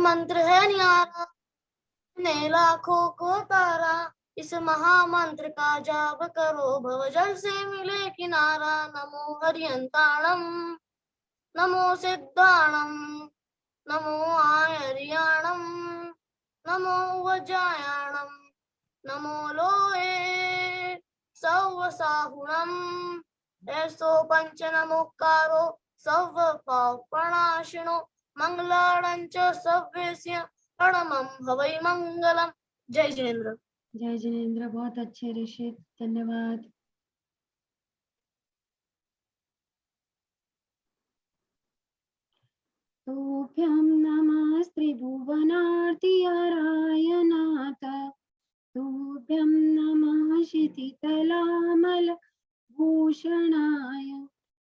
मंत्र है न्यारा, ने लाखों को तारा। इस महामंत्र का जाप करो, भवजल से मिले किनारा। नमो हरियंताणम, नमो सिद्धाणम, नमो आयर्याणम, नमो वज्रायाणम, नमो लोहे सौवसाहुणम। ऐसो पंच नमोकारो सव पापनाशिनो, मंगलाड़ंच सव्यस्य प्रणमं भवै मंगलम। जय जिनेन्द्र। जय जिनेन्द्र, बहुत अच्छे ऋषित, धन्यवाद। तोभ्यं नमः त्रिभुवनार्तिहराय, तोभ्यं नमः क्षितितलामलभूषणाय,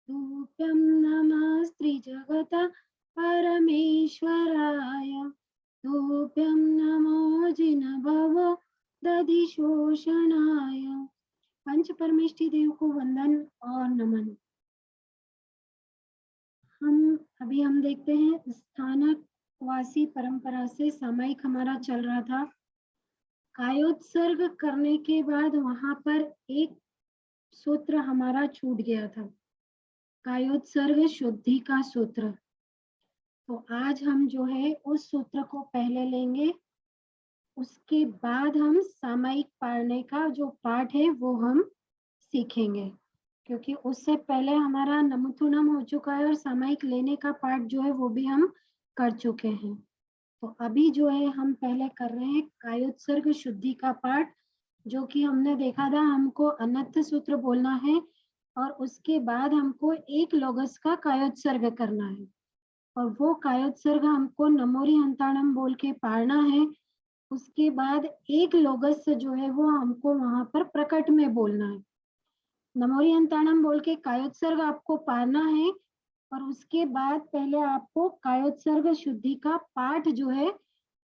तोभ्यं नमः त्रिजगत परमेश्वराय, तोभ्यं नमो जिनभवो दधिशोषणाय। पंच परमेष्टि देव को वंदन और नमन। हम देखते हैं स्थानक वासी परंपरा से सामायिक हमारा चल रहा था। कायोत्सर्ग करने के बाद वहां पर एक सूत्र हमारा छूट गया था, कायोत्सर्ग शुद्धि का सूत्र। तो आज हम जो है उस सूत्र को पहले लेंगे, उसके बाद हम सामायिक पढ़ने का जो पाठ है वो हम सीखेंगे, क्योंकि उससे पहले हमारा नमोथुनम हो चुका है और सामायिक लेने का पाठ जो है वो भी हम कर चुके हैं। तो अभी जो है हम पहले कर रहे हैं कायोत्सर्ग शुद्धि का पाठ, जो कि हमने देखा था हमको अनर्थ सूत्र बोलना है और उसके बाद हमको एक लोगस का कायोत्सर्ग करना है, और वो कायोत्सर्ग हमको नमोरी हंताणम बोल के पाढ़ना है। उसके बाद एक लोगस जो है वो हमको वहां पर प्रकट में बोलना है। नमोरी हंताणम बोल के कायोत्सर्ग आपको पाढ़ना है, और उसके बाद पहले आपको कायोत्सर्ग शुद्धि का पाठ जो है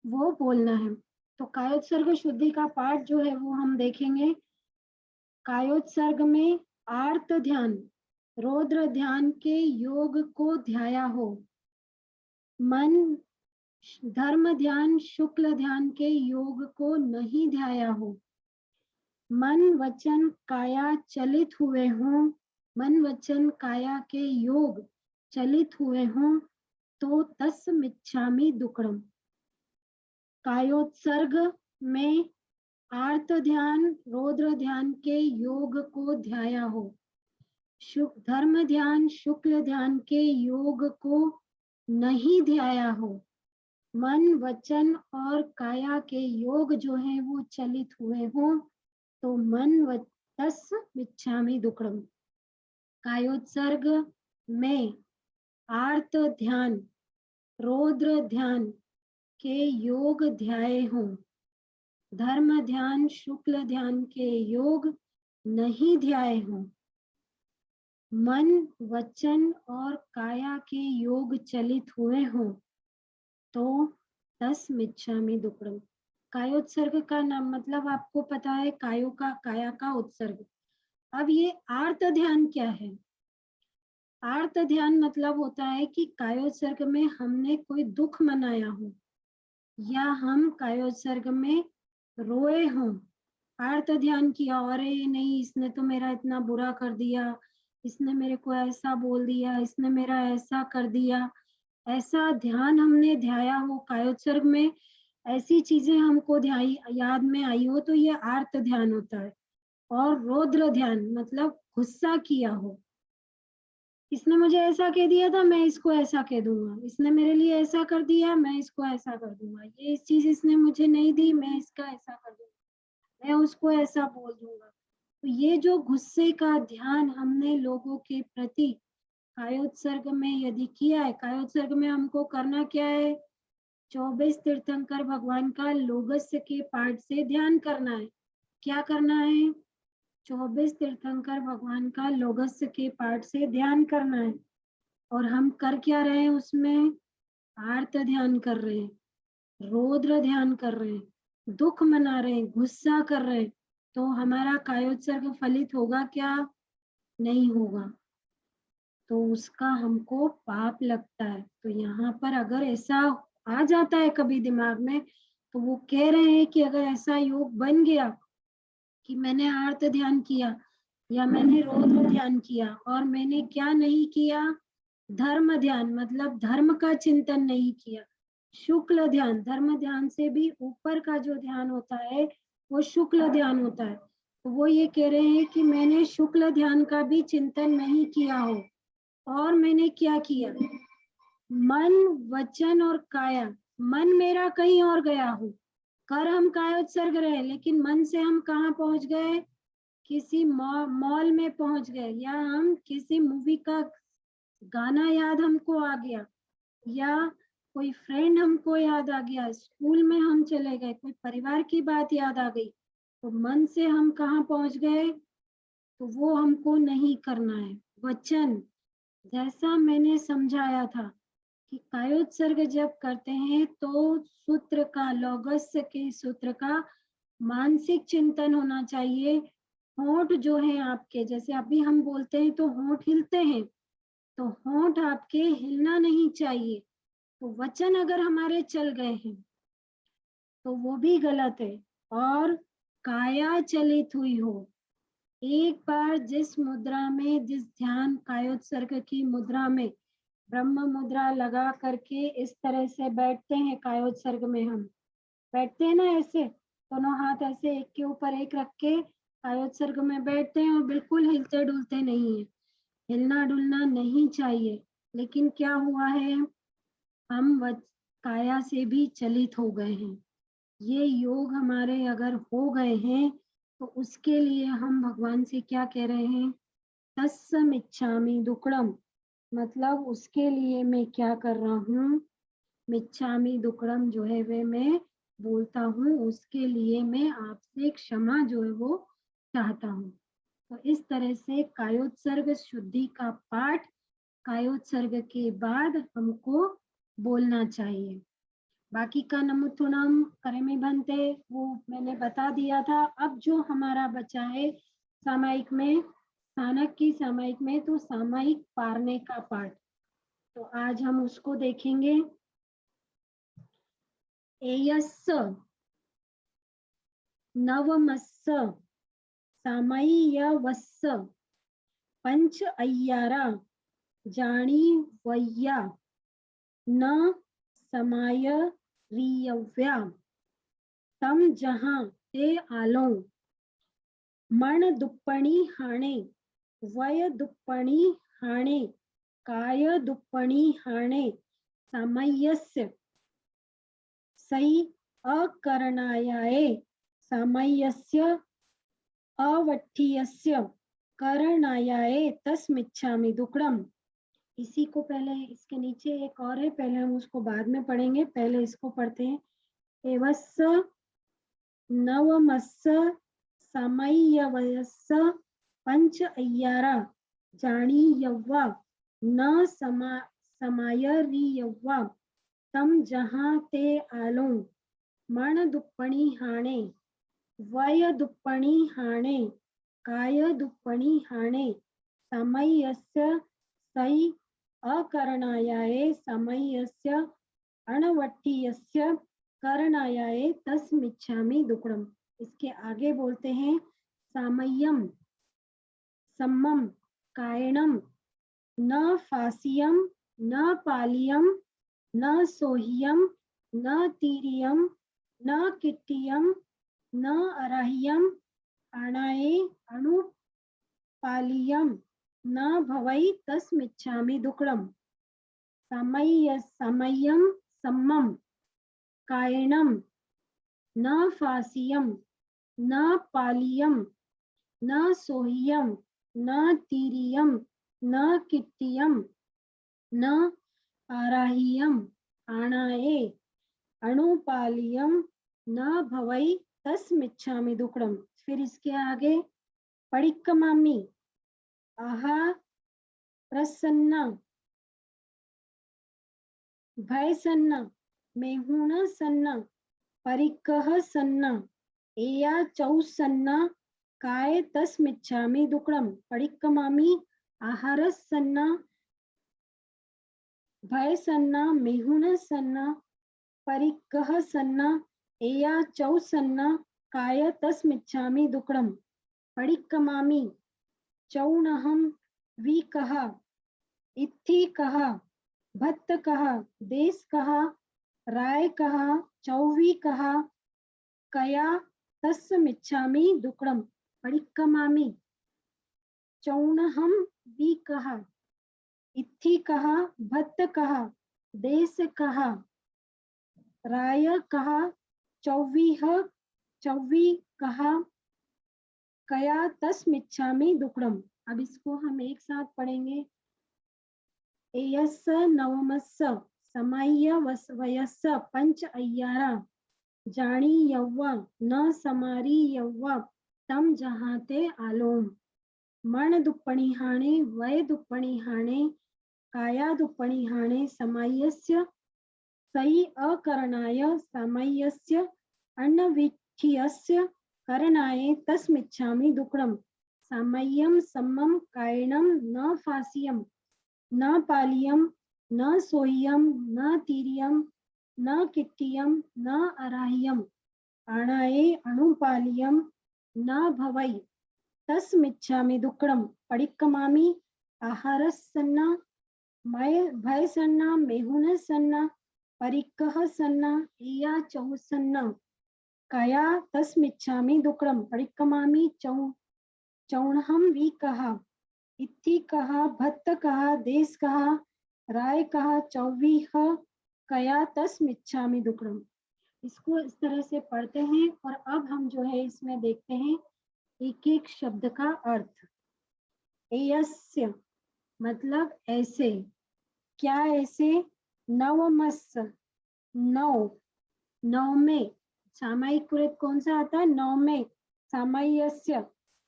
वो बोलना है। तो कायोत्सर्ग शुद्धि का पाठ जो है वो हम देखेंगे। कायोत्सर्ग में आर्त ध्यान, रौद्र ध्यान के योग को ध्याया हो। मन धर्म ध्यान, शुक्ल ध्यान के योग को नहीं ध्याया हो। मन वचन काया चलित हुए हों, मन वचन काया के योग चलित हुए हों तो तस्मिच्छामि दुक्कडम। कायोत्सर्ग में आर्त ध्यान, रौद्र ध्यान के योग को ध्याया हो। धर्म ध्यान, शुक्ल ध्यान के योग को नहीं ध्याया हो। मन वचन और काया के योग जो है वो चलित हुए हों तो मन तस्मिच्छामि दुक्कडम। कायोत्सर्ग में आर्त ध्यान, रौद्र ध्यान के योग ध्याये हों। धर्म ध्यान, शुक्ल ध्यान के योग नहीं ध्याये हों। मन वचन और काया के योग चलित हुए हों तो तस्मिच्छामि दुक्कडम। कायोत्सर्ग का नाम मतलब आपको पता है, कायो का, काया का उत्सर्ग। अब ये आर्त ध्यान क्या है? आर्त ध्यान मतलब होता है कि कायोत्सर्ग में हमने कोई दुख मनाया हो या हम कायोत्सर्ग में रोए हों, आर्त ध्यान किया, अरे नहीं इसने तो मेरा इतना बुरा कर दिया, इसने मेरे को ऐसा बोल दिया, इसने मेरा ऐसा कर दिया, ऐसा ध्यान हमने ध्याया हो कायोत्सर्ग में, ऐसी चीजें हमको याद में आई हो तो ये आर्त ध्यान होता है। और रौद्र ध्यान मतलब गुस्सा किया हो, इसने मुझे ऐसा कह दिया था मैं इसको ऐसा कह दूंगा, इसने मेरे लिए ऐसा कर दिया मैं इसको ऐसा कर दूंगा, ये इस चीज इसने मुझे नहीं दी मैं इसका ऐसा कर दूंगा, मैं उसको ऐसा बोल दूंगा। तो ये जो गुस्से का ध्यान हमने लोगों के प्रति कायोत्सर्ग में यदि किया है, कायोत्सर्ग में हमको करना क्या है? 24 तीर्थंकर भगवान का लोगस्य के पाठ से ध्यान करना है। क्या करना है? 24 तीर्थंकर भगवान का लोगस्य के पाठ से ध्यान करना है। और हम कर क्या रहे हैं उसमें? आर्त ध्यान कर रहे हैं, रौद्र ध्यान कर रहे हैं, दुख मना रहे हैं, गुस्सा कर रहे हैं। तो हमारा कायोत्सर्ग फलित होगा क्या? नहीं होगा, तो उसका हमको पाप लगता है। तो यहाँ पर अगर ऐसा आ जाता है कभी दिमाग में, तो वो कह रहे हैं कि अगर ऐसा योग बन गया कि मैंने आर्त ध्यान किया या मैंने रौद्र ध्यान किया और मैंने क्या नहीं किया, धर्म ध्यान, मतलब धर्म का चिंतन नहीं किया। शुक्ल ध्यान, धर्म ध्यान से भी ऊपर का जो ध्यान होता है वो शुक्ल ध्यान होता है। तो वो ये कह रहे हैं कि मैंने शुक्ल ध्यान का भी चिंतन नहीं किया हो और मैंने क्या किया, मन, वचन और काया, मन मेरा कहीं और गया हो, कर हम कायोत्सर्ग रहे, लेकिन मन से हम कहाँ पहुंच गए, किसी मॉल में पहुंच गए, या हम किसी मूवी का गाना याद हमको आ गया, या कोई फ्रेंड हमको याद आ गया, स्कूल में हम चले गए, कोई परिवार की बात याद आ गई, तो मन से हम कहाँ पहुंच गए, तो वो हमको नहीं करना है। वचन, जैसा मैंने समझाया था कि कायोत्सर्ग जब करते हैं तो सूत्र का, लॉगस के सूत्र का मानसिक चिंतन होना चाहिए। होंठ जो है आपके, जैसे अभी हम बोलते हैं तो होंठ हिलते हैं, तो होंठ आपके हिलना नहीं चाहिए। तो वचन अगर हमारे चल गए हैं तो वो भी गलत है। और काया चलित हुई हो, एक बार जिस मुद्रा में, जिस ध्यान कायोत्सर्ग की मुद्रा में, ब्रह्म मुद्रा लगा करके इस तरह से बैठते हैं कायोत्सर्ग में, हम बैठते हैं ना ऐसे, दोनों हाथ ऐसे एक के ऊपर एक रख के कायोत्सर्ग में बैठते हैं और बिल्कुल हिलते डुलते नहीं है, हिलना डुलना नहीं चाहिए। लेकिन क्या हुआ है, हम काया से भी चलित हो गए हैं। ये योग हमारे अगर हो गए हैं तो उसके लिए हम भगवान से क्या कह रहे हैं, तस्समिच्छामि दुक्कडम, मतलब उसके लिए मैं क्या कर रहा हूँ, मिच्छामि दुक्कडम जो है वे मैं बोलता हूँ, उसके लिए मैं आपसे क्षमा जो है वो चाहता हूँ। तो इस तरह से कायोत्सर्ग शुद्धि का पाठ कायोत्सर्ग के बाद हमको बोलना चाहिए। बाकी का नमुत्थुणम करमे भन्ते वो मैंने बता दिया था। अब जो हमारा बचा है सामायिक में, स्थानक की सामायिक में, तो सामायिक पारने का पाठ, तो आज हम उसको देखेंगे। एयस्स नवमस्स सामय्यवस्स पंच अय्यारा जानी वय्या न समाय रियव्या तम जहां ते आलो मण दुप्पणी हाणे वय दुप्पणी हाणे काय दुप्पणी हाणे सामय्यस्य सई अकरणायाय सामय्यस्य अवठ्ठीयस्य करणायाय तस्मिच्छामि दुक्कडम। इसी को पहले, इसके नीचे एक और है, पहले हम उसको बाद में पढ़ेंगे, पहले इसको पढ़ते हैं। एवस्स नवमस्स सामय्यवस्स पंच अय्यारा जानी यव्वा न समाय रियव्वा तम जहां ते आलो मण दुप्पणी हाणे वय दुप्पणी हाणे काय दुप्पणी हाणे सामय्यस्य सई अकरणायाय सामय्यस्य अणवट्ठीयस्य करणायाय तस्मिच्छामि दुक्कडम। इसके आगे बोलते हैं सामय्यम सम्मम कायणम न फासियम न पालियम न सोह्यम न तीरियम न किट्टियम न अराह्यम आणाये अणुपालियम न भवै तस्मिच्छामि दुक्कडम। सामय्यम सम्मम कायणम न फासियम न पालियम न सोह्यम न तीरियम न किट्टियम न आराह्यम आणाये अणुपालियम न भवै तस्मिच्छामि दुक्कडम। फिर इसके आगे पडिक्कमामि आहा प्रसन्ना भय सन्ना मेहुण सन्ना परिक्कह सन्ना एया चौ सन्ना काय तस्मिच्छामि दुक्कडम। पडिक्कमामि आहार सन्ना भय सन्ना मेहुण सन्ना परिक्कः सन्ना एया चौ सन्ना काय तस्मिच्छामि दुक्कडम परिक्कमामि चौणहं विकः इत्थि कः भत्त कः देश कः राय कः चौवी कः कया तस्मिच्छामि दुक्कडम परिक्कमामि चौणहं विकः इत्थि कः भत्त कः देश कः राय कः चौवी कः कया तस्मिच्छामि दुक्कडम। अब इसको हम एक साथ पढ़ेंगे। एयस्य नवमस्य समाह्य वयस्य पंच अय्यारा जानी यव्वा न समारी यव्वा तम जहाते आलोम मण दुप्पणी हाणे वय दुप्पणी हाणे काया दुप्पणी हाणे समाह्यस्य सई अकरणाय समाह्यस्य अन्नविच्छियस्य करणाय तस्मिच्छामि दुक्कडम सामय्यम सम्मम कायणम न फासियम न पालियम न सोह्यम न तीर्यम न किट्टियम न अराह्यम आणाये अणुपालियम न भवै तस्मिच्छामि दुक्कडम परिक्कमामि आहारस्सन्ना भयसन्ना मेहुनसन्ना परिक्कः सन्ना एया चौसन्ना कया तस्मिच्छामि दुक्कडम परिक्कमामि चौणहं विकः इत्थि कः भत्त कः देश कः राय कः चौवीह कया तस्मिच्छामि दुक्कडम। इसको इस तरह से पढ़ते हैं और अब हम जो है इसमें देखते हैं एक एक शब्द का अर्थ। एयस्य मतलब ऐसे, क्या ऐसे, नवमस्य नौ, नौ में सामायिक कृत कौन सा आता है, नौ में सामाय्यस्य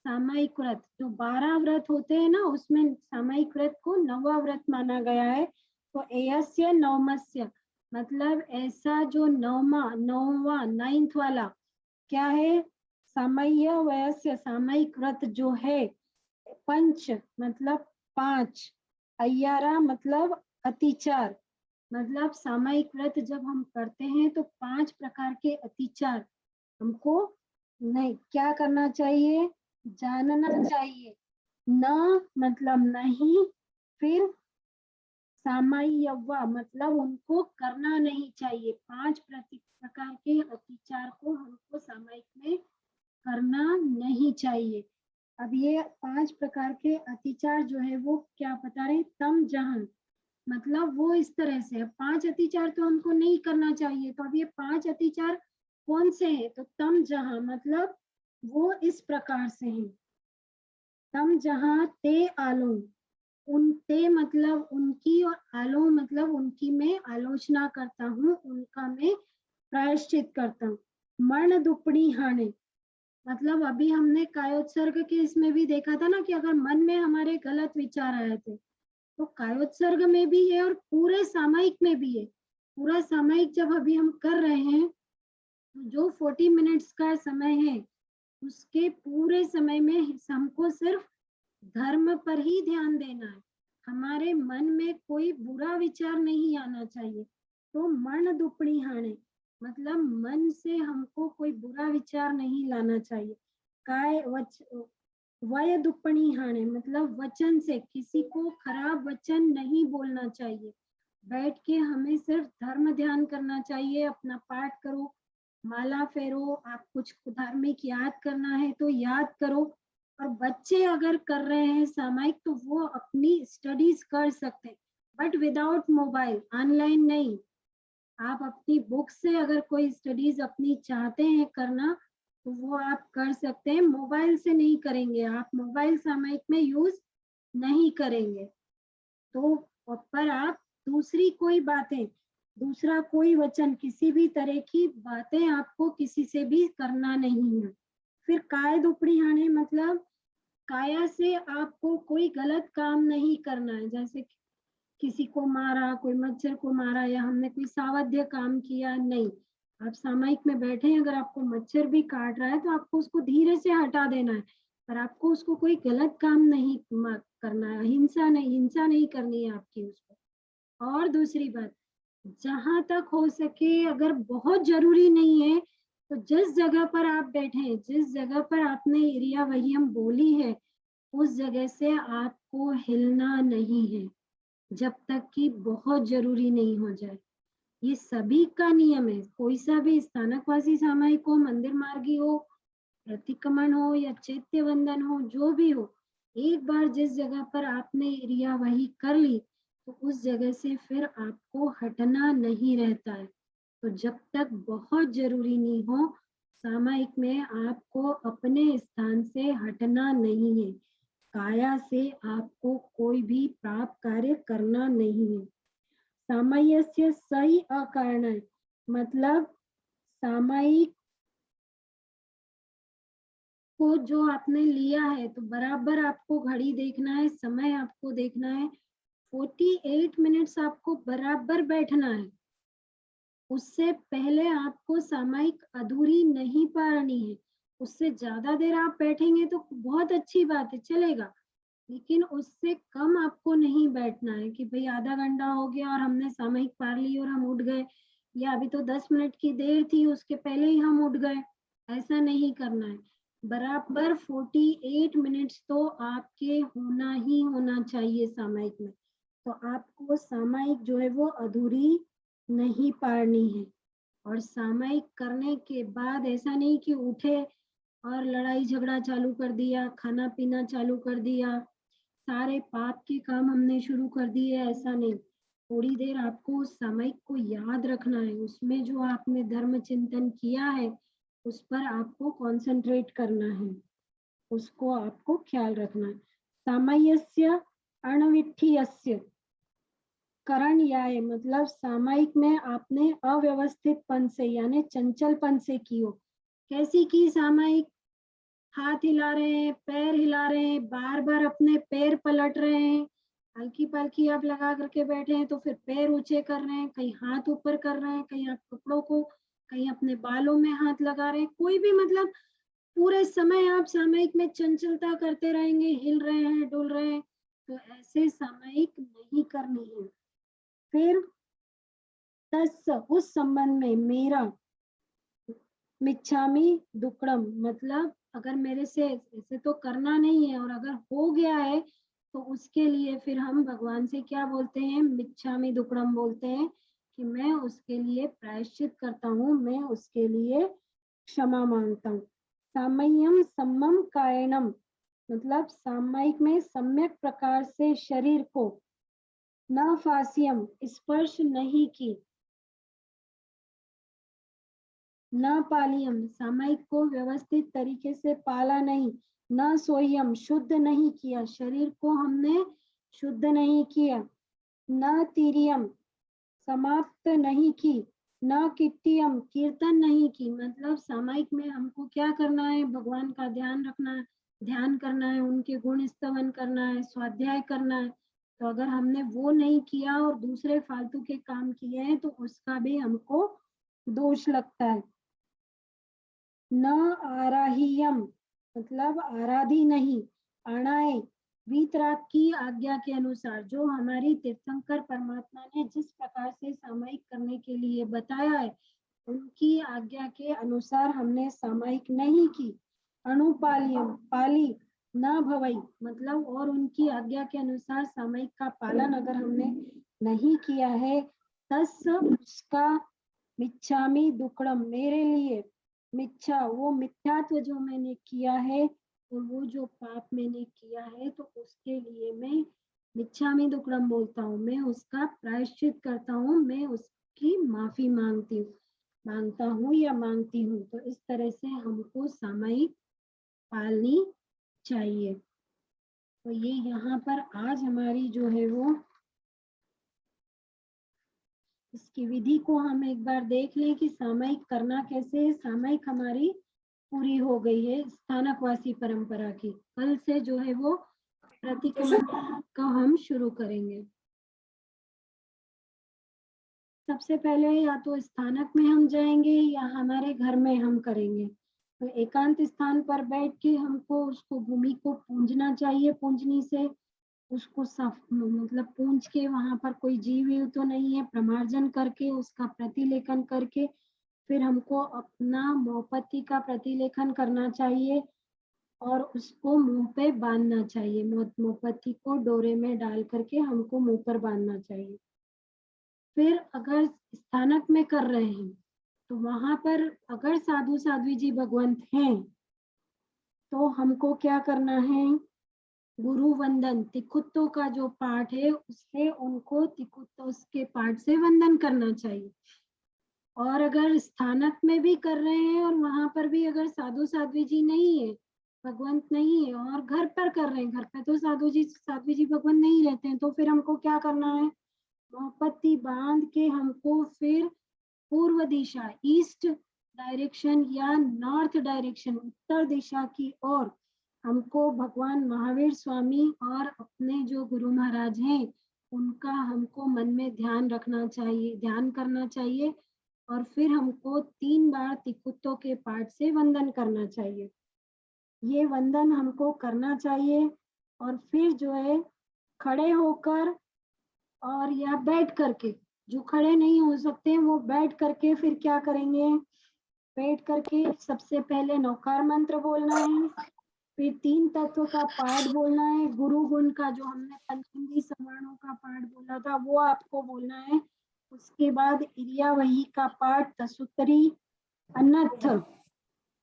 सामायिक व्रत जो 12 व्रत होते हैं ना उसमें सामायिक व्रत को नवा व्रत माना गया है। तो एयस्य नवमस्य मतलब ऐसा जो नौवा 9th वाला क्या है, सामाय्य वयस्य सामायिक व्रत जो है, पंच मतलब 5, अय्यारा मतलब अतिचार, मतलब सामायिक व्रत जब हम करते हैं तो 5 प्रकार के अतिचार हमको नहीं क्या करना चाहिए, जानना चाहिए। न मतलब नहीं, फिर सामाय्यवा मतलब उनको करना नहीं चाहिए। 5 प्रकार के अतिचार को हमको सामायिक में करना नहीं चाहिए। अब ये 5 प्रकार के अतिचार जो है वो क्या बता रहे, तम जहां मतलब वो इस तरह से 5 अतिचार तो हमको नहीं करना चाहिए। तो अब ये 5 अतिचार कौन से हैं, तो तम जहां मतलब वो इस प्रकार से हैं। तम जहां ते आलो, उन ते मतलब उनकी और आलो मतलब उनकी मैं आलोचना करता हूँ, उनका मैं प्रायश्चित करता हूँ। मर्ण दुपड़ी हाने मतलब अभी हमने कायोत्सर्ग के इसमें भी देखा था ना कि अगर मन में हमारे गलत विचार आए थे तो कायोत्सर्ग में भी है और पूरे सामायिक में भी है। पूरा सामायिक जब अभी हम कर रहे हैं तो जो 40 मिनट्स का समय है उसके पूरे समय में हमको सिर्फ धर्म पर ही ध्यान देना है, हमारे मन में कोई बुरा विचार नहीं आना चाहिए। तो मन दुपड़ी हाने मतलब मन से हमको कोई बुरा विचार नहीं लाना चाहिए। काय वय दुपड़ी हाने मतलब वचन से किसी को खराब वचन नहीं बोलना चाहिए। बैठ के हमें सिर्फ धर्म ध्यान करना चाहिए, अपना पाठ करो, माला फेरो, आप कुछ धार्मिक याद करना है तो याद करो। और बच्चे अगर कर रहे हैं सामायिक तो वो अपनी स्टडीज कर सकते हैं बट विदाउट मोबाइल, ऑनलाइन नहीं। आप अपनी बुक से अगर कोई स्टडीज अपनी चाहते हैं करना तो वो आप कर सकते हैं, मोबाइल से नहीं करेंगे। आप मोबाइल सामायिक में यूज नहीं करेंगे तो पर आप दूसरी कोई बातें, दूसरा कोई वचन, किसी भी तरह की बातें आपको किसी से भी करना नहीं है। फिर काय दुपड़ी हाने मतलब काया से आपको कोई गलत काम नहीं करना है, जैसे किसी को मारा, कोई मच्छर को मारा या हमने कोई सावध्य काम किया, नहीं। आप सामायिक में बैठे हैं, अगर आपको मच्छर भी काट रहा है तो आपको उसको धीरे से हटा देना है, पर आपको उसको कोई गलत काम नहीं करना है, हिंसा नहीं करनी है आपकी उसको। और दूसरी बात, जहां तक हो सके, अगर बहुत जरूरी नहीं है तो जिस जगह पर आप बैठे हैं, जिस जगह पर आपने एरिया वहीम बोली है, उस जगह से आपको हिलना नहीं है जब तक कि बहुत जरूरी नहीं हो जाए। ये सभी का नियम है। कोई सा भी स्थानकवासी सामायिक हो, मंदिर मार्गी हो, प्रतिक्रमण हो या चैत्य वंदन हो, जो भी हो, एक बार जिस जगह पर आपने एरिया वही कर ली तो उस जगह से फिर आपको हटना नहीं रहता है। तो जब तक बहुत जरूरी नहीं हो, सामायिक में आपको अपने स्थान से हटना नहीं है। काया से आपको कोई भी प्राप्त कार्य करना नहीं है। सामयस्य सही अकारण है, मतलब सामयिक को जो आपने लिया है तो बराबर आपको घड़ी देखना है, समय आपको देखना है। 48 मिनट्स आपको बराबर बैठना है। उससे पहले आपको सामयिक अधूरी नहीं पानी है। उससे ज्यादा देर आप बैठेंगे तो बहुत अच्छी बात है, चलेगा, लेकिन उससे कम आपको नहीं बैठना है कि भाई आधा घंटा हो गया और हमने सामयिक पार ली और हम उठ गए, या अभी तो 10 मिनट की देर थी उसके पहले ही हम उठ गए। ऐसा नहीं करना है। बराबर 48 मिनट्स तो आपके होना ही होना चाहिए सामयिक में। तो आपको सामयिक जो है वो अधूरी नहीं पारनी है। और सामयिक करने के बाद ऐसा नहीं कि उठे और लड़ाई झगड़ा चालू कर दिया, खाना पीना चालू कर दिया, सारे पाप के काम हमने शुरू कर दिए, ऐसा नहीं। थोड़ी देर आपको उस सामयिक को याद रखना है, उसमें जो आपने धर्म चिंतन किया है उस पर आपको कंसंट्रेट करना है, उसको आपको ख्याल रखना है। सामयस्य अणविठीयस्य करण याय, मतलब सामयिक में आपने अव्यवस्थितपन से यानी चंचलपन से की हो। कैसी की सामयिक? हाथ हिला रहे हैं, पैर हिला रहे हैं, बार बार अपने पैर पलट रहे हैं, हल्की पल्की आप लगा करके बैठे हैं तो फिर पैर ऊंचे कर रहे हैं, कहीं हाथ ऊपर कर रहे हैं, कहीं आप कपड़ों को, कहीं अपने बालों में हाथ लगा रहे हैं, कोई भी, मतलब पूरे समय आप सामयिक में चंचलता करते रहेंगे, हिल रहे हैं, डुल रहे हैं, तो ऐसे सामयिक नहीं करनी है। फिर तस्, उस संबंध में मेरा मिच्छामी दुक्कड़म, मतलब अगर मेरे से ऐसे तो करना नहीं है और अगर हो गया है तो उसके लिए फिर हम भगवान से क्या बोलते हैं? मिच्छामी दुक्कड़म बोलते हैं कि मैं उसके लिए प्रायश्चित करता हूँ, मैं उसके लिए क्षमा मांगता हूँ। सामय्यम सम्मम कायनम, मतलब सामयिक में सम्यक प्रकार से शरीर को न फासियम, स्पर्श नहीं की, न पालियम, सामयिक को व्यवस्थित तरीके से पाला नहीं, न सोयम, शुद्ध नहीं किया, शरीर को हमने शुद्ध नहीं किया, न तीरियम, समाप्त नहीं की, न कीर्तियम, कीर्तन नहीं की, मतलब सामयिक में हमको क्या करना है? भगवान का ध्यान रखना है, ध्यान करना है, उनके गुण स्तवन करना है, स्वाध्याय करना है। तो अगर हमने वो नहीं किया और दूसरे फालतू के काम किए हैं तो उसका भी हमको दोष लगता है। न आराह्यम, मतलब आराधी नहीं, आणाए, वीतराग की आज्ञा के अनुसार, जो हमारी तीर्थंकर परमात्मा ने जिस प्रकार से सामयिक करने के लिए बताया है उनकी आज्ञा के अनुसार हमने सामयिक नहीं की। अणुपालियम, पाली न भवई, मतलब और उनकी आज्ञा के अनुसार सामयिक का पालन अगर हमने नहीं किया है, तस्, उसका, मिच्छामी दुक्कड़म, मेरे लिए, मिच्छा, वो मिथ्यात्व जो मैंने किया है और वो जो पाप मैंने किया है तो उसके लिए मैं मिच्छामी दुक्कड़म बोलता हूँ, मैं उसका प्रायश्चित करता हूँ, मैं उसकी माफी मांगता हूँ या मांगती हूँ। तो इस तरह से हमको सामयिक पालनी चाहिए। तो ये यहाँ पर आज हमारी जो है वो इसकी विधि को हम एक बार देख लें कि सामयिक करना कैसे है। सामयिक हमारी पूरी हो गई है स्थानकवासी परंपरा की। कल से जो है वो प्रतिक्रमण का हम शुरू करेंगे। सबसे पहले या तो स्थानक में हम जाएंगे या हमारे घर में हम करेंगे। तो एकांत स्थान पर बैठ के हमको उसको भूमि को पूजना चाहिए, पूंजनी से उसको मतलब पूंछ के वहां पर कोई जीव वीव तो नहीं है, प्रमार्जन करके उसका प्रतिलेखन करके फिर हमको अपना मोमबत्ती का प्रतिलेखन करना चाहिए और उसको मुंह पे बांधना चाहिए। मोमबत्ती को डोरे में डाल करके हमको मुंह पर बांधना चाहिए। फिर अगर स्थानक में कर रहे हैं तो वहां पर अगर साधु साध्वी जी भगवंत हैं तो हमको क्या करना है, गुरु वंदन तिकुत्तो का जो पाठ है उससे उनको तिकुत्तो के पाठ से वंदन करना चाहिए। और अगर स्थानक में भी कर रहे हैं और वहां पर भी अगर साधु साध्वी जी नहीं है, भगवंत नहीं है और घर पर कर रहे हैं, घर पे तो साध्वी जी भगवंत नहीं रहते हैं, तो फिर हमको क्या करना है, मोमबत्ती बांध के हमको फिर पूर्व दिशा ईस्ट डायरेक्शन या नॉर्थ डायरेक्शन उत्तर दिशा की ओर हमको भगवान महावीर स्वामी और अपने जो गुरु महाराज हैं उनका हमको मन में ध्यान रखना चाहिए, ध्यान करना चाहिए और फिर हमको 3 बार तिकुत्तो के पाठ से वंदन करना चाहिए। ये वंदन हमको करना चाहिए और फिर जो है खड़े होकर और या बैठ करके, जो खड़े नहीं हो सकते वो बैठ करके फिर क्या करेंगे, बैठ करके सबसे पहले नौकार मंत्र बोलना है, फिर 3 तत्व का पाठ बोलना है, गुरु गुण का जो हमने पंचमदी सवर्णों का पाठ बोला था वो आपको बोलना है। उसके बाद इरियावही का पाठ, तसुत्तरी, अनर्थ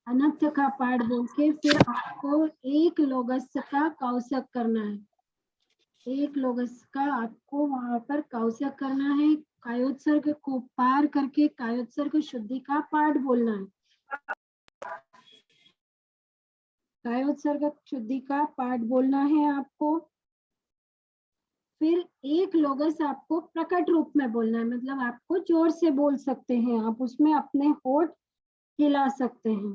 अनर्थ का पाठ बोल के फिर आपको एक लोगस का कौशक करना है। एक लोगस का आपको वहां पर कौशक करना है। कायोत्सर्ग को पार करके कायोत्सर्ग शुद्धि का पाठ बोलना है। कायोत्सर्ग शुद्धि का पाठ बोलना है आपको। फिर एक लोगस आपको प्रकट रूप में बोलना है, मतलब आपको जोर से बोल सकते हैं, आप उसमें अपने होठ हिला सकते हैं।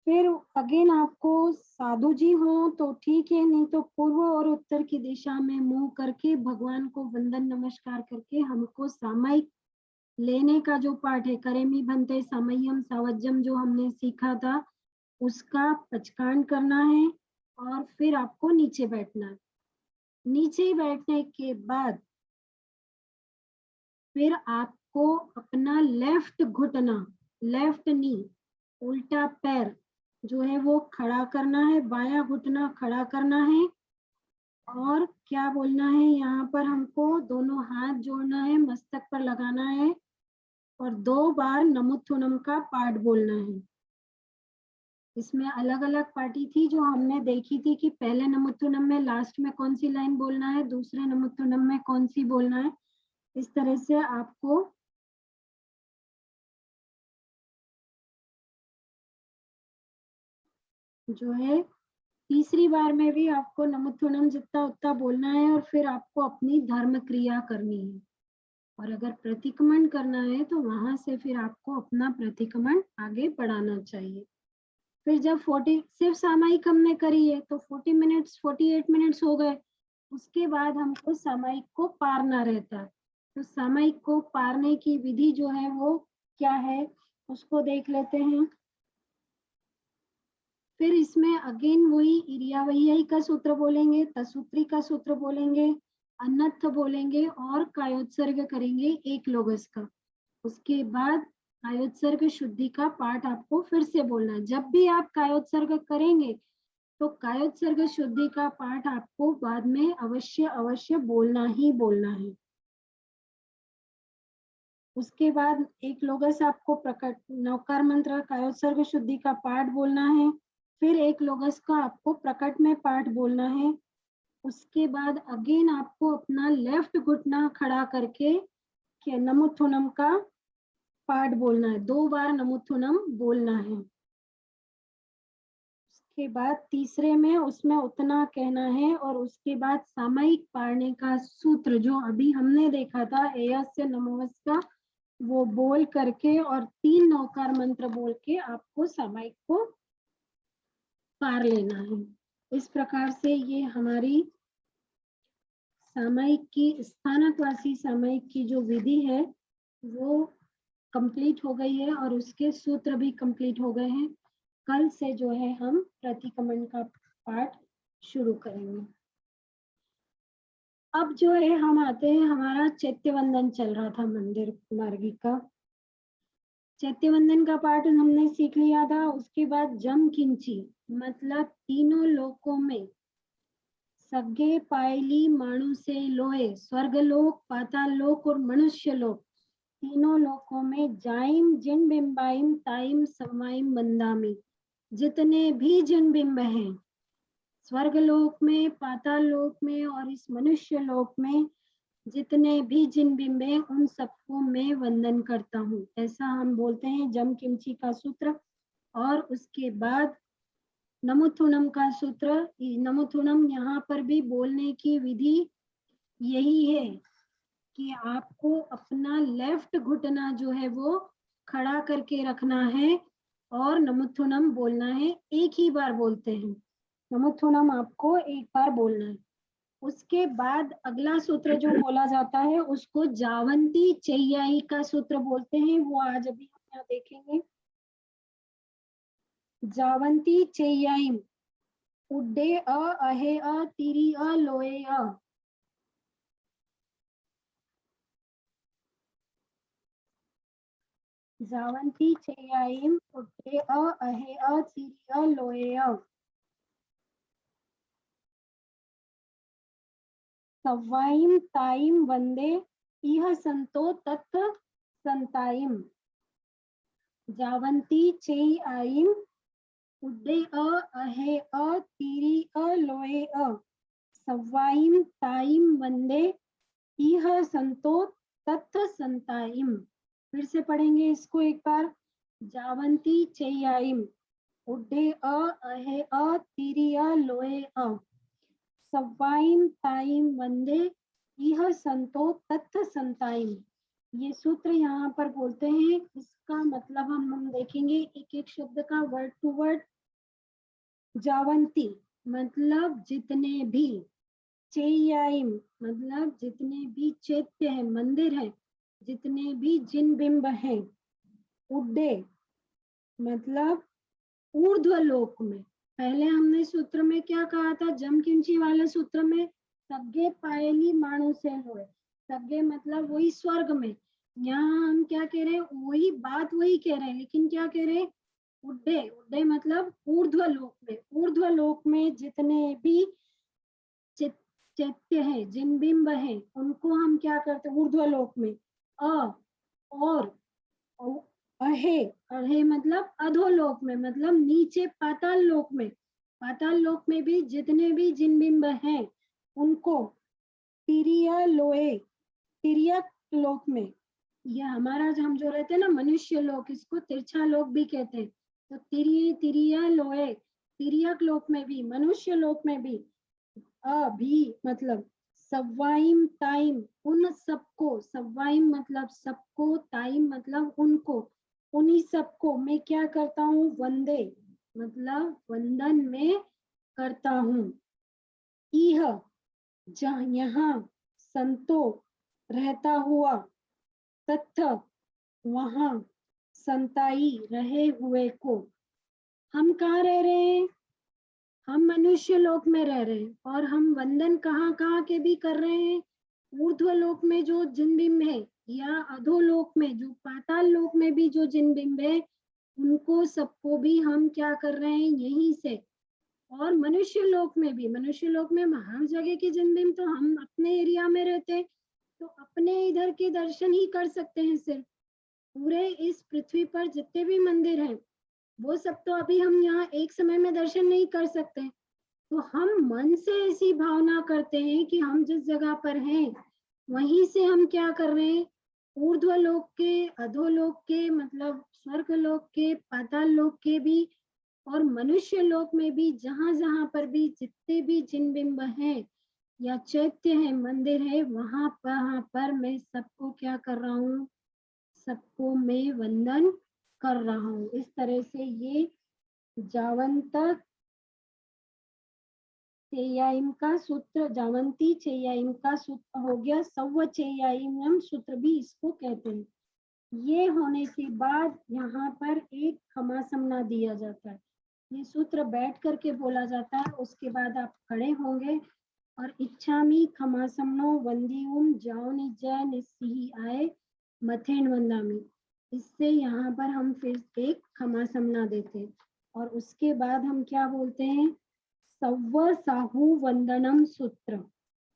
फिर अगेन आपको साधु जी हो तो ठीक है, नहीं तो पूर्व और उत्तर की दिशा में मुंह करके भगवान को वंदन नमस्कार करके हमको सामयिक लेने का जो पाठ है, करेमी भंते समयम सावज्जम जो हमने सीखा था उसका पचकान करना है और फिर आपको नीचे बैठना है। नीचे बैठने के बाद फिर आपको अपना लेफ्ट घुटना, लेफ्ट नी, उल्टा पैर जो है वो खड़ा करना है, बायां घुटना खड़ा करना है और क्या बोलना है, यहाँ पर हमको दोनों हाथ जोड़ना है, मस्तक पर लगाना है और 2 बार नमोत्थुनम का पाठ बोलना है। इसमें अलग अलग पार्टी थी जो हमने देखी थी कि पहले नमोत्थुनम में लास्ट में कौन सी लाइन बोलना है, दूसरे नमोत्थुनम में कौन सी बोलना है। इस तरह से आपको जो है तीसरी बार में भी आपको नमोत्थुनम जितना उतना बोलना है और फिर आपको अपनी धर्म क्रिया करनी है। और अगर प्रतिक्रमण करना है तो वहां से फिर आपको अपना प्रतिक्रमण आगे बढ़ाना चाहिए। फिर जब 40 सिर्फ सामयिक हमने करी है तो 40 मिनट्स 48 मिनट्स हो गए, उसके बाद हमको सामयिक को पारना रहता है। तो सामयिक को पारने की विधि जो है वो क्या है उसको देख लेते हैं। फिर इसमें अगेन वही इरियावही का सूत्र बोलेंगे, तसूत्री का सूत्र बोलेंगे, अनर्थ बोलेंगे और कायोत्सर्ग करेंगे एक लोगस का। उसके बाद कायोत्सर्ग शुद्धि का पाठ आपको फिर से बोलना है। जब भी आप कायोत्सर्ग करेंगे तो कायोत्सर्ग शुद्धि का पाठ आपको बाद में अवश्य अवश्य बोलना ही बोलना है। उसके बाद एक लोगस आपको प्रकट नौकार मंत्र कायोत्सर्ग शुद्धि का पाठ बोलना है, फिर एक लोगस का आपको प्रकट में पाठ बोलना है। उसके बाद अगेन आपको अपना लेफ्ट घुटना खड़ा करके नमोत्थुनम का पाठ बोलना है, 2 बार नमोत्थुनम बोलना है। उसके बाद तीसरे में उसमें उतना कहना है और उसके बाद सामयिक पारने का सूत्र जो अभी हमने देखा था एयस्य नमोवस का, वो बोल करके और 3 नौकार मंत्र बोल के आपको सामयिक को पार लेना है। इस प्रकार से ये हमारी सामयिक की स्थानकवासी सामयिक की जो विधि है वो कंप्लीट हो गई है और उसके सूत्र भी कंप्लीट हो गए हैं। कल से जो है हम प्रतिक्रमण का पाठ शुरू करेंगे। अब जो है हम आते हैं, हमारा चैत्य वंदन चल रहा था मंदिर मार्गी का। चैत्य वंदन का पाठ हमने सीख लिया था। उसके बाद जम किंची मतलब तीनों लोकों में सगे पायली माणु से लोए, स्वर्गलोक, पाताल लोक और मनुष्य लोक, तीनों लोकों में जाइम जिन बिंबाइम ताइम समाइम बंदामी, जितने भी जिन बिंब हैं स्वर्गलोक में, पाताल लोक में और इस मनुष्य लोक में, जितने भी जिन बिंब हैं उन सबको मैं वंदन करता हूँ। ऐसा हम बोलते हैं जम किमची का सूत्र। और उसके बाद नमोथुनम का सूत्र। नमोथुनम यहाँ पर भी बोलने की विधि यही है कि आपको अपना लेफ्ट घुटना जो है वो खड़ा करके रखना है और नमोथुनम बोलना है। एक ही बार बोलते हैं, नमोथुनम आपको एक बार बोलना है। उसके बाद अगला सूत्र जो बोला जाता है उसको जावंती चैयाई का सूत्र बोलते हैं। वो आज अभी हम यहाँ देखेंगे। जावंती चैयाई, उड्डे अ, अहे अ, तिरी अ, लोए अ। जावंती चैयाई, उड्डे अ, अहे अ, तिरी अ, लोए अ। सवाइम ताइम वंदे इह संतो तत् संताइम। जावंती चैयाईम, उड्डे अ, अहे अ, तिरी अ, लोए अ। सवाइम ताइम वंदे इह संतो तत् संताइम। फिर से पढ़ेंगे इसको एक बार। जावंती चैयाईम, उड्डे अ, अहे अ, तिरी अ, लोए अ। सवाइम ताइम वंदे इह संतो तत् संताइम। ये सूत्र यहाँ पर बोलते हैं। इसका मतलब हम देखेंगे एक एक शब्द का वर्ड टू वर्ड। जावंती मतलब जितने भी, चैयाइम मतलब जितने भी चैत्य है, मंदिर है, जितने भी जिन बिंब हैं। उड्डे मतलब ऊर्ध्व लोक में। पहले हमने सूत्र में क्या कहा था, जम किंची वाले सूत्र में सगे पायली माणु से होए। सगे मतलब वही स्वर्ग में। यहाँ हम क्या कह रहे हैं, वही बात वही कह रहे हैं, लेकिन क्या कह रहे हैं, उड्डे। उड्डे मतलब ऊर्ध्व लोक में। ऊर्ध्व लोक में जितने भी चैत्य है, जिन बिंब है, उनको हम क्या करते हैं ऊर्ध्व लोक में। अ और अहे, अहे मतलब अधोलोक में, मतलब नीचे पाताल लोक में। पाताल लोक में भी जितने भी जिन बिंब हैं उनको तिरिया लोए, तिरिया लोक में। यह हमारा जो हम जो रहते हैं ना मनुष्य लोक, इसको तिरछा लोक भी कहते हैं। तो तिरिया लोए, तिरियक लोक में भी, मनुष्य लोक में भी। भी मतलब सवाइम ताइम, उन सबको। सवाइम मतलब सबको, ताइम मतलब उनको, उन्हीं सबको मैं क्या करता हूँ, वंदे मतलब वंदन में करता हूँ। इह जहाँ, यहाँ, संतो रहता हुआ, तथा वहां, संताई रहे हुए को। हम कहाँ रह रहे हैं, हम मनुष्य लोक में रह रहे हैं। और हम वंदन कहाँ कहाँ के भी कर रहे हैं, ऊर्ध्व लोक में जो जिन बिंब है, या अधोलोक में जो पाताल लोक में भी जो जिन बिंब है, उनको सबको भी हम क्या कर रहे हैं यहीं से। और मनुष्य लोक में भी, मनुष्य लोक में हर जगह के जिन बिंब तो हम अपने एरिया में रहते हैं, तो अपने इधर के दर्शन ही कर सकते हैं सिर्फ। पूरे इस पृथ्वी पर जितने भी मंदिर हैं वो सब तो अभी हम यहाँ एक समय में दर्शन नहीं कर सकते। तो हम मन से ऐसी भावना करते हैं कि हम जिस जगह पर हैं वहीं से हम क्या कर रहे हैं, ऊर्ध्व लोक के, अधोलोक के मतलब स्वर्ग लोक के, पाताल लोक के भी, और मनुष्य लोक में भी, जहां जहां पर भी जितने भी जिन बिंब हैं या चैत्य है, मंदिर है, वहां पर मैं सबको क्या कर रहा हूँ, सबको मैं वंदन कर रहा हूँ। इस तरह से ये जावंत चेयाइम का सूत्र, जावंती चेयाइम का सूत्र हो गया। सव्व चेयाइम सूत्र भी इसको कहते हैं। ये होने के बाद यहाँ पर एक खमा समना दिया जाता है। ये सूत्र बैठ करके बोला जाता है, उसके बाद आप खड़े होंगे और इच्छामि खमासमनो वंदियुम जाओ निज निस्सिहि आए मथेन वंदामि। इससे यहाँ पर हम फिर एक खमासमना देते हैं और उसके बाद हम क्या बोलते हैं, सव्व साहू वंदनम सूत्र।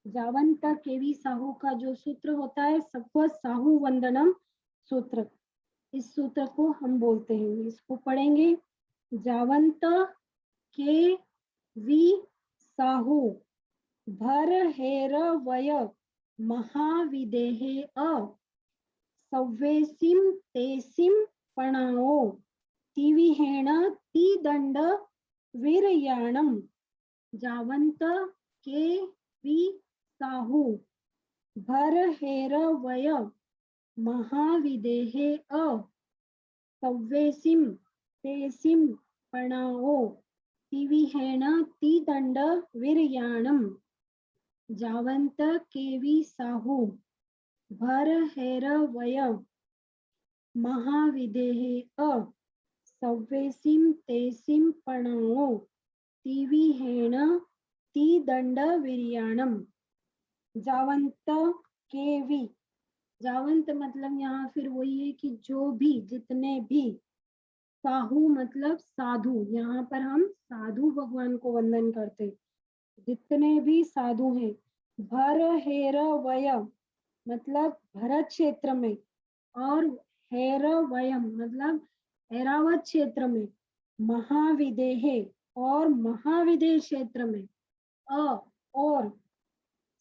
जावंत केवी साहू का जो सूत्र होता है सव्व साहू वंदनम सूत्र, इस सूत्र को हम बोलते हैं। इसको पढ़ेंगे, जावंत के वी साहू भर हेर वय महाविदेहे अ सव्वेसिम तेसिम पणाओ तिविहेण ती दंड वीरयाणम। जावंत के वी साहू भर हेर वय महाविदेहे अ सव्वेसिम तेसिम पणाओ तिविहेण ती दंड वीरयाणम। जावंत केवी साहू भर हेर वय महाविदेहे अ सव्वेसिम तेसिम पणाओ तिविहेण ती दंड वीरयाणम। जावंत केवी, जावंत मतलब यहाँ फिर वही है कि जो भी, जितने भी, साहू मतलब साधु, यहाँ पर हम साधु भगवान को वंदन करते, जितने भी साधु हैं। भर हेर वय मतलब भरत क्षेत्र में, और हेर वयम मतलब ऐरावत क्षेत्र में, महाविदेहे और महाविदेह क्षेत्र में, अ और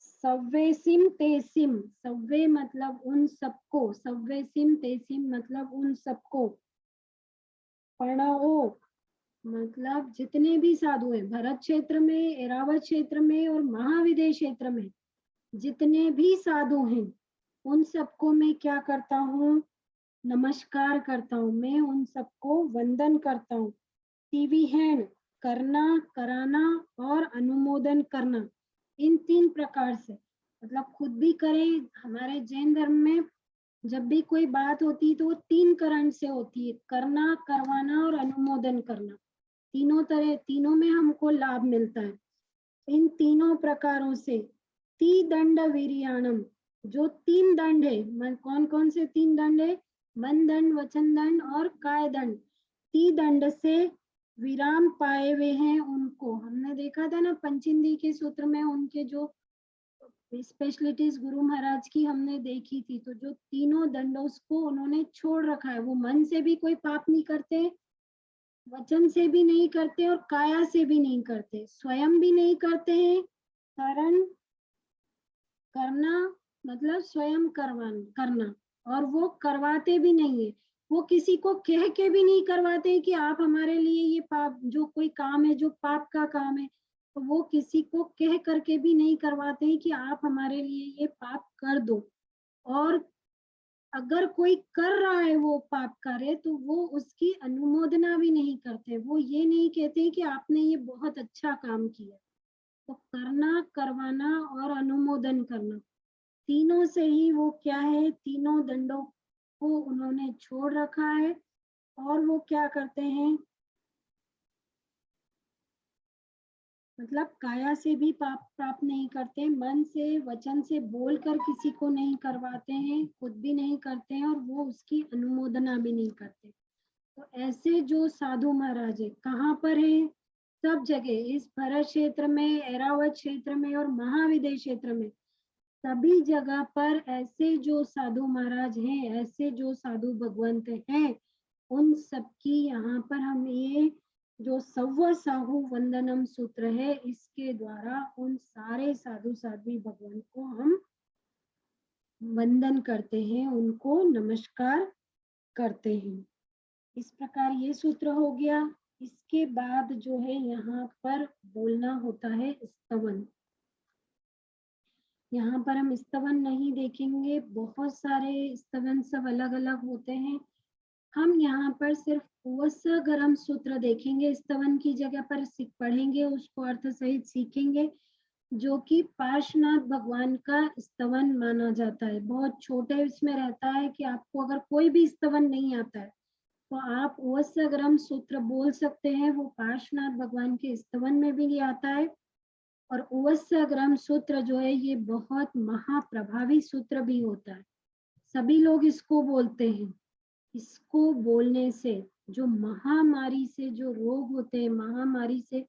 सव्वेसिम तेसिम, सव्वे मतलब उन सबको, सव्वेसिम तेसिम मतलब उन सबको, पणओ मतलब जितने भी साधु हैं भरत क्षेत्र में, ऐरावत क्षेत्र में और महाविदेह क्षेत्र में, जितने भी साधु हैं उन सबको मैं क्या करता हूँ, नमस्कार करता हूँ, मैं उन सबको वंदन करता हूँ। तिविहेण करना, कराना और अनुमोदन करना, इन 3 प्रकार से, मतलब खुद भी करें। हमारे जैन धर्म में जब भी कोई बात होती है तो वो 3 करण से होती है, करना, करवाना और अनुमोदन करना। तीनों तरह, तीनों में हमको लाभ मिलता है। इन तीनों प्रकारों से ती दंड वीरियाणम, जो 3 दंड है, कौन कौन से 3 दंड है, मन दंड, वचन दंड और काय दंड, ती दंड से विराम पाए हुए हैं उनको। हमने देखा था ना पंचिंदी के सूत्र में उनके जो स्पेशलिटीज गुरु महाराज की हमने देखी थी, तो जो तीनों दंडों को उन्होंने छोड़ रखा है, वो मन से भी कोई पाप नहीं करते, वचन से भी नहीं करते और काया से भी नहीं करते, स्वयं भी नहीं करते हैं। कारण करना मतलब स्वयं करना, और वो करवाते भी नहीं है, वो किसी को कह के भी नहीं करवाते कि आप हमारे लिए ये पाप, जो कोई काम है जो पाप का काम है, तो वो किसी को कह करके भी नहीं करवाते हैं कि आप हमारे लिए ये पाप कर दो। और अगर कोई कर रहा है वो पाप कार्य, तो वो उसकी अनुमोदना भी नहीं करते, वो ये नहीं कहते कि आपने ये बहुत अच्छा काम किया। तो करना, करवाना और अनुमोदन करना, तीनों से ही वो क्या है, तीनों दंडों को उन्होंने छोड़ रखा है। और वो क्या करते हैं, मतलब काया से भी पाप प्राप्त नहीं करते, मन से, वचन से बोलकर किसी को नहीं करवाते हैं, खुद भी नहीं करते हैं, और वो उसकी अनुमोदना भी नहीं करते। तो ऐसे जो साधु महाराज है कहाँ पर है, सब जगह, इस भरत क्षेत्र में, ऐरावत क्षेत्र में और महाविदेह क्षेत्र में, सभी जगह पर ऐसे जो साधु महाराज हैं, ऐसे जो साधु भगवंत हैं, उन सबकी यहाँ पर हम ये जो सव्व साहू वंदनम सूत्र है, इसके द्वारा उन सारे साधु साध्वी भगवान को हम वंदन करते हैं, उनको नमस्कार करते हैं। इस प्रकार ये सूत्र हो गया। इसके बाद जो है यहाँ पर बोलना होता है स्तवन। यहाँ पर हम स्तवन नहीं देखेंगे, बहुत सारे स्तवन सब अलग अलग होते हैं। हम यहाँ पर सिर्फ गरम सूत्र देखेंगे, स्तवन की जगह पर पढ़ेंगे, उसको अर्थ सहित सीखेंगे, जो कि पार्श्वनाथ भगवान का स्तवन माना जाता है। बहुत छोटे इसमें रहता है कि आपको अगर कोई भी स्तवन नहीं आता है तो आप उवस्सग्रम सूत्र बोल सकते हैं, वो पार्श्वनाथ भगवान के स्तवन में भी आता है। और उवस्सग्रम सूत्र जो है ये बहुत महाप्रभावी सूत्र भी होता है, सभी लोग इसको बोलते हैं। इसको बोलने से जो महामारी से जो रोग होते हैं, महामारी से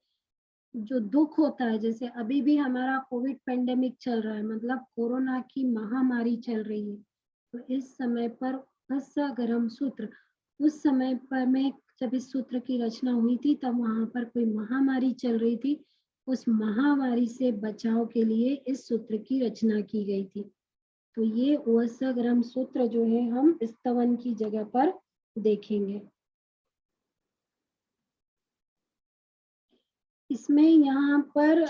जो दुख होता है, जैसे अभी भी हमारा कोविड पेंडेमिक चल रहा है, मतलब कोरोना की महामारी चल रही है, तो इस समय पर उवस्सग्रम सूत्र, उस समय पर में जब इस सूत्र की रचना हुई थी तब वहां पर कोई महामारी चल रही थी, उस महामारी से बचाव के लिए इस सूत्र की रचना की गई थी। तो ये उवस्सग्रम सूत्र जो है हम स्तवन की जगह पर देखेंगे। इसमें यहाँ पर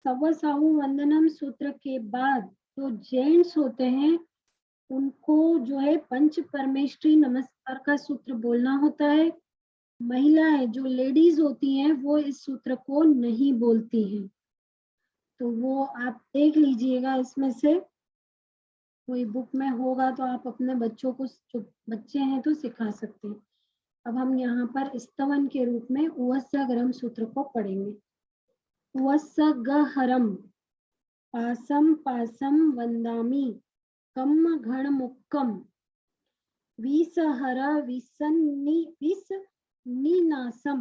सवसाहु वंदनम सूत्र के बाद जो जेंट्स होते हैं उनको जो है पंच परमेष्ठी नमस्कार का सूत्र बोलना होता है। महिलाएं जो लेडीज होती हैं वो इस सूत्र को नहीं बोलती हैं, तो वो आप देख लीजिएगा, इसमें से कोई बुक में होगा तो आप अपने बच्चों को, जो बच्चे हैं तो सिखा सकते हैं। अब हम यहाँ पर स्तवन के रूप में उवस्सग्रम सूत्र को पढ़ेंगे। उवस्सगहरम पासम पासम वंदामि कम घण मुक्कम विसहर विसन्निनासम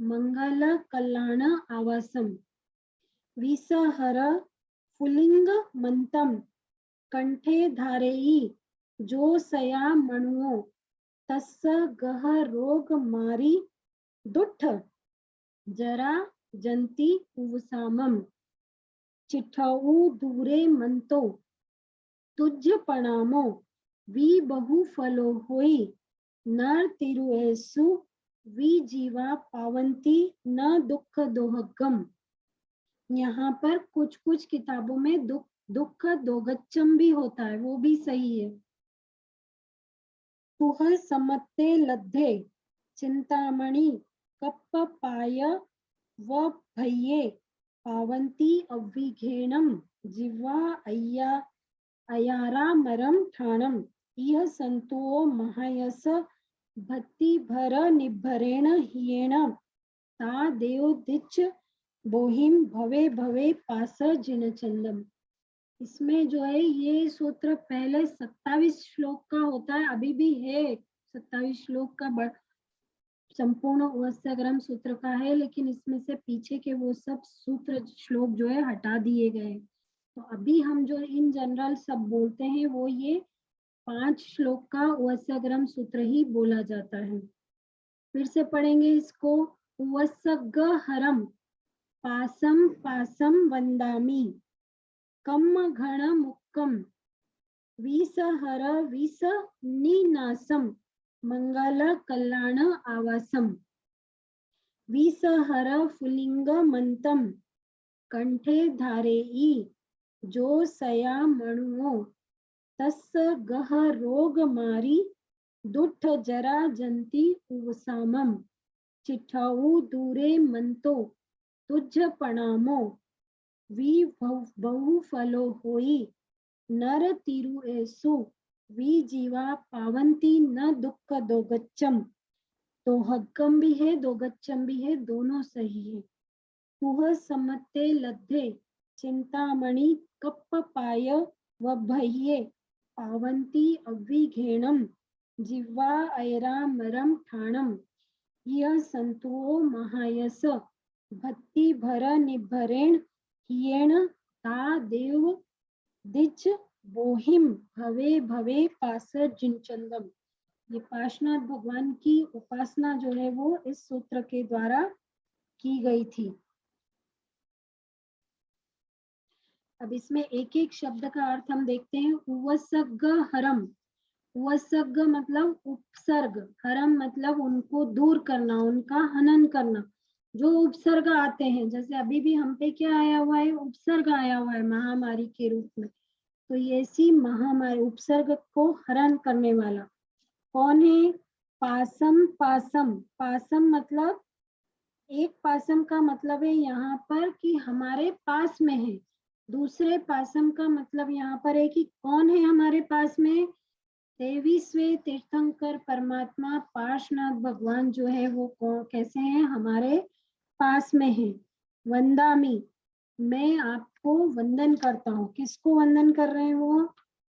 मंगल कल्याण आवासम विसहर फुलिंग मंतम कंठे धारेयी जो सया मणुओ तस्स गह रोग मारी दुट्ठ जरा जंती उवसामम चिठऊ दूरे मंतो तुझ प्रणामो वी बहु फलो होई नर तिरुएसु वी जीवा पावंती न दुख दोहगम। यहाँ पर कुछ कुछ किताबों में दुख दोगच्चम भी होता है, वो भी सही है। तुह समत्ते लद्धे चिंतामणि कप्प पाय व भये पावंती अविघेणम जिह्वा अयारामरम ठाणम इह संतो महायस भक्ति भर निभरेण हियेण ता देव दिच बोहिम भवे भवे पास जिनचंदम। इसमें जो है ये सूत्र पहले 27 श्लोक का होता है, अभी भी है 27 श्लोक का संपूर्ण उवस्सग्रम सूत्र का है, लेकिन इसमें से पीछे के वो सब सूत्र श्लोक जो है हटा दिए गए। तो अभी हम जो इन जनरल सब बोलते हैं वो ये 5 श्लोक का उवस्सग्रम सूत्र ही बोला जाता है। फिर से पढ़ेंगे इसको। उवस्सगहरम पासम पासम वंदामि कम घण मुक्कम विसहर विसन्निनासम मंगल कल्याण आवासम विसहर फुलिंग मंतम कंठे धारेयी जो सया मणुओ तस्स गह रोग मारी दुट्ठ जरा जंती उवसामम चिठऊ दूरे मंतो तुझ प्रणामो वी बहु फलो होई नर तिरुएसु वी जीवा पावंती न दुख दोगच्चम। तो हक्कम भी है, दोगच्चम भी है, दोनों सही है। तुह समत्ते लद्धे चिंतामणि कप्प पाय व भये पावंती अविघेणम जिह्वा ऐरामरम ठाणम यह संतो महायस भक्ति भर निभरेण हियेण ता देव दिच बोहिम भवे भवे पास जिनचंदम। ये पार्श्वनाथ भगवान की उपासना जो है वो इस सूत्र के द्वारा की गई थी। अब इसमें एक एक शब्द का अर्थ हम देखते हैं। उवस्सगहरम, उवस्सग मतलब उपसर्ग, हरम मतलब उनको दूर करना, उनका हनन करना। जो उपसर्ग आते हैं, जैसे अभी भी हम पे क्या आया हुआ है, उपसर्ग आया हुआ है महामारी के रूप में, तो ये ऐसी महामारी उपसर्ग को हरण करने वाला कौन है? पासम पासम, पासम मतलब एक पासम का मतलब है यहाँ पर कि हमारे पास में है। दूसरे पासम का मतलब यहाँ पर है कि कौन है हमारे पास में, 23वें तीर्थंकर परमात्मा पार्श्वनाथ भगवान जो है वो कैसे हैं, हमारे पास में है। वंदामी, मैं आपको वंदन करता हूँ। किसको वंदन कर रहे हैं वो?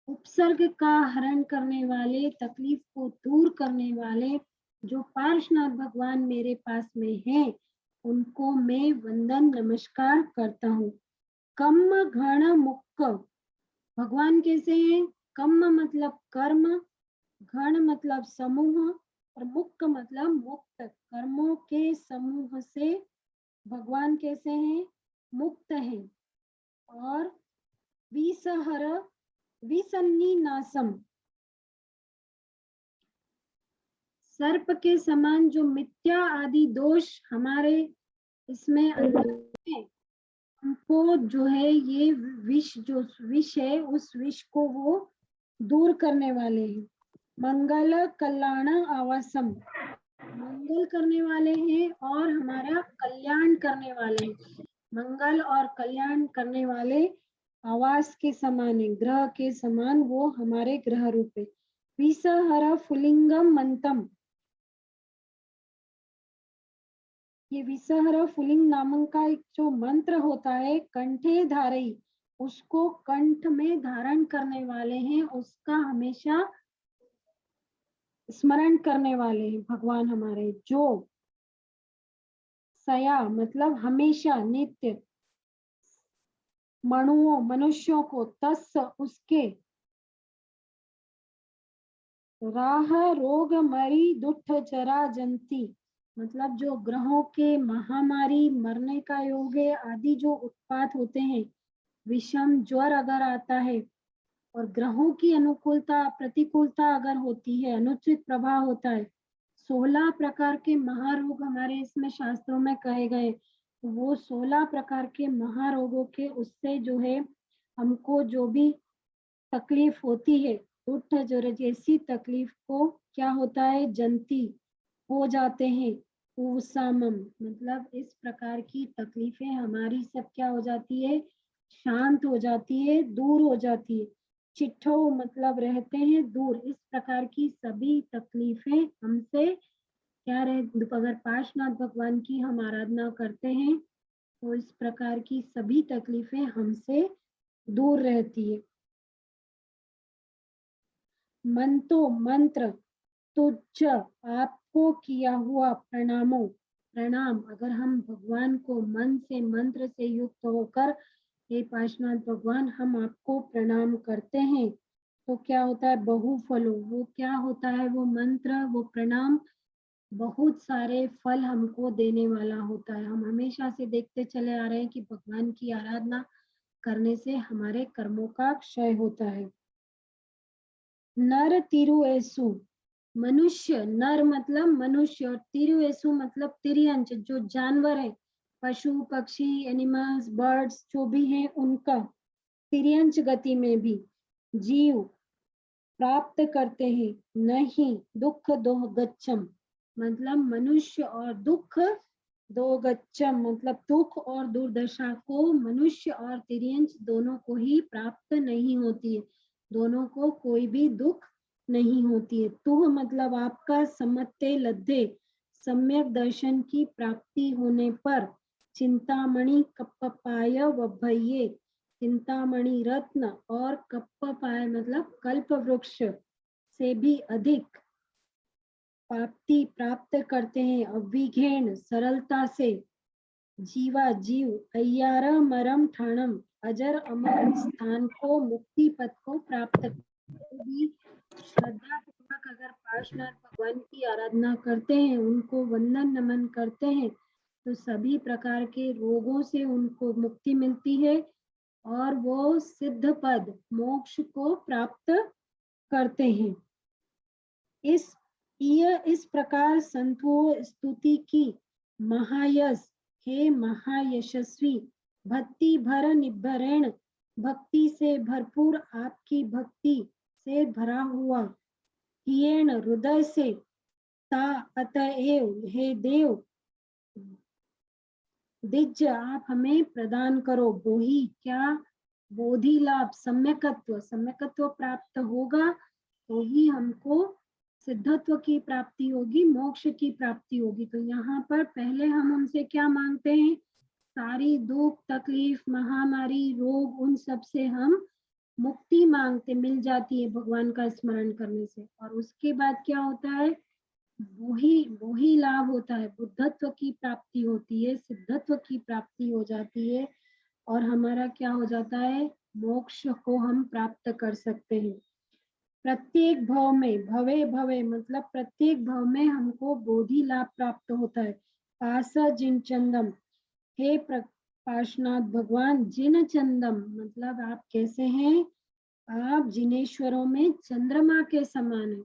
उपसर्ग का हरण करने वाले, तकलीफ को दूर करने वाले जो पार्श्वनाथ भगवान मेरे पास में हैं, उनको मैं वंदन नमस्कार करता हूँ। कम्म घण मुक्क, भगवान कैसे हैं? कम्म मतलब कर्म, घण मतलब समूह और मुक्क मतलब मुक्त। कर्मों के समूह से भगवान कैसे हैं? मुक्त हैं। और विसहर विसन्निनासम, सर्प के समान जो मिथ्या आदि दोष हमारे इसमें अंदर है, उनको जो है ये विष, जो विष है उस विष को वो दूर करने वाले हैं। मंगल कल्याण आवासम, मंगल करने वाले हैं और हमारा कल्याण करने वाले हैं। मंगल और कल्याण करने वाले आवास के समान है, ग्रह के समान वो हमारे ग्रह रूप है। विसहर फुलिंगम मंतम, ये विसहर फुलिंग नामक का एक जो मंत्र होता है, कंठे धारई, उसको कंठ में धारण करने वाले हैं, उसका हमेशा स्मरण करने वाले हैं भगवान हमारे। जो सया मतलब हमेशा, नित्य, मनुओं मनुष्यों को, तस् उसके, राह रोग मरी दुष्ट जरा जंती, मतलब जो ग्रहों के महामारी, मरने का योग है आदि जो उत्पात होते हैं, विषम ज्वर अगर आता है और ग्रहों की अनुकूलता प्रतिकूलता अगर होती है, अनुचित प्रभाव होता है, 16 प्रकार के महारोग हमारे इसमें शास्त्रों में कहे गए। वो 16 प्रकार के महारोगों के उससे जो है हमको जो भी तकलीफ होती है, दुष्ट ज्वर जैसी तकलीफ को क्या होता है, जंती हो जाते हैं। उसामम मतलब इस प्रकार की तकलीफें हमारी सब क्या हो जाती है, शांत हो जाती है, दूर हो जाती है। चिट्ठो मतलब रहते हैं दूर। इस प्रकार की सभी तकलीफें हमसे क्या रहे, अगर पार्श्वनाथ भगवान की हम आराधना करते हैं तो इस प्रकार की सभी तकलीफें हमसे दूर रहती है। मंतो मंत्र, तुच्छ आपको किया हुआ प्रणामों, प्रणाम अगर हम भगवान को मन से मंत्र से युक्त होकर, हे पार्श्वनाथ भगवान हम आपको प्रणाम करते हैं, तो क्या होता है, बहुफलो, वो क्या होता है, वो मंत्र वो प्रणाम बहुत सारे फल हमको देने वाला होता है। हम हमेशा से देखते चले आ रहे हैं कि भगवान की आराधना करने से हमारे कर्मों का क्षय होता है। नर तिरुएसु, मनुष्य, नर मतलब मनुष्य और तिरुएसु मतलब तिर्यंच, जो जानवर है, पशु पक्षी एनिमल्स बर्ड्स जो भी हैं उनका तिर्यंच गति में भी जीव प्राप्त करते हैं। नहीं दुख दो गच्छम, मतलब मनुष्य और दुख दो गच्छम मतलब दुख और दुर्दशा को मनुष्य और तिर्यंच दोनों को ही प्राप्त नहीं होती है, दोनों को कोई भी दुख नहीं होती है। तुह मतलब आपका, समत्ते लद्धे सम्यक दर्शन की प्राप्ति होने पर, चिंतामणि कप्पपाय वभ्ये, चिंतामणि रत्न और कप्पपाय मतलब कल्प वृक्ष से भी अधिक प्राप्ति प्राप्त करते हैं। अविघेन सरलता से, जीवा जीव, अय्यार मरम ठाणम अजर अमर स्थान को, मुक्ति पद को प्राप्त भी श्रद्धा पूर्वक अगर पार्श्वनाथ भगवान की आराधना करते हैं, उनको वंदन नमन करते हैं, तो सभी प्रकार के रोगों से उनको मुक्ति मिलती है और वो सिद्ध पद मोक्ष को प्राप्त करते हैं। इस प्रकार संतो स्तुति की महायश, हे महायशस्वी, भक्ति भर निभरेण, भक्ति से भरपूर, आपकी भक्ति से भरा हुआ, हियेण हृदय से, ता अतएव हे देव दिज्ज आप हमें प्रदान करो। बोहि क्या, बोधि लाभ, सम्यकत्व, सम्यकत्व प्राप्त होगा तो ही हमको सिद्धत्व की प्राप्ति होगी, मोक्ष की प्राप्ति होगी। तो यहाँ पर पहले हम उनसे क्या मांगते हैं? सारी दुख तकलीफ महामारी रोग उन सब से हम मुक्ति मांगते, मिल जाती है भगवान का स्मरण करने से। और उसके बाद क्या होता है? वही लाभ होता है, बुद्धत्व की प्राप्ति होती है, सिद्धत्व की प्राप्ति हो जाती है और हमारा क्या हो जाता है? मोक्ष को हम प्राप्त कर सकते हैं। प्रत्येक भव में, भवे भवे मतलब प्रत्येक भव में हमको बोधि लाभ प्राप्त होता है। पास जिन चंदम, हे पार्श्वनाथ भगवान, जिन चंदम मतलब आप कैसे हैं? आप जिनेश्वरों में चंद्रमा के समान है।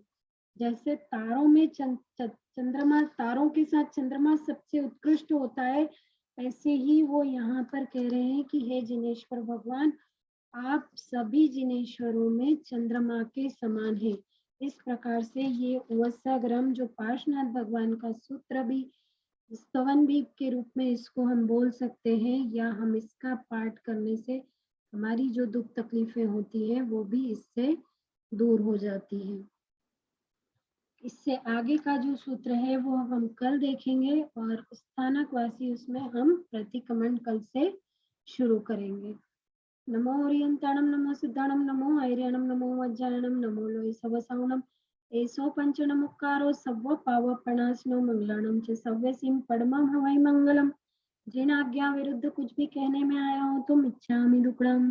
जैसे तारों में चंद्रमा, तारों के साथ चंद्रमा सबसे उत्कृष्ट होता है, ऐसे ही वो यहाँ पर कह रहे हैं कि हे जिनेश्वर भगवान, आप सभी जिनेश्वरों में चंद्रमा के समान है। इस प्रकार से ये उवस्साग्रम जो पार्श्वनाथ भगवान का सूत्र भी, स्तवन भी के रूप में इसको हम बोल सकते हैं, या हम इसका पाठ करने से हमारी जो दुख तकलीफें होती है वो भी इससे दूर हो जाती है। इससे आगे का जो सूत्र है वो हम कल देखेंगे और स्थानकवासी उसमें हम प्रतिकमंड कल से शुरू करेंगे। नमो ओरियंताणम, नमो सिद्धाणम, नमो ऐर्यणम, नमो वज्जायणम, नमो लोय सवसावणम, एसो पंचनमुक्कारो सव्व पावपणास्नो मंगलाणम च सव्यसिम पद्मम हवै मंगलम। जिन आज्ञा विरुद्ध कुछ भी कहने में आया हो तो इच्छामि दुक्कडम।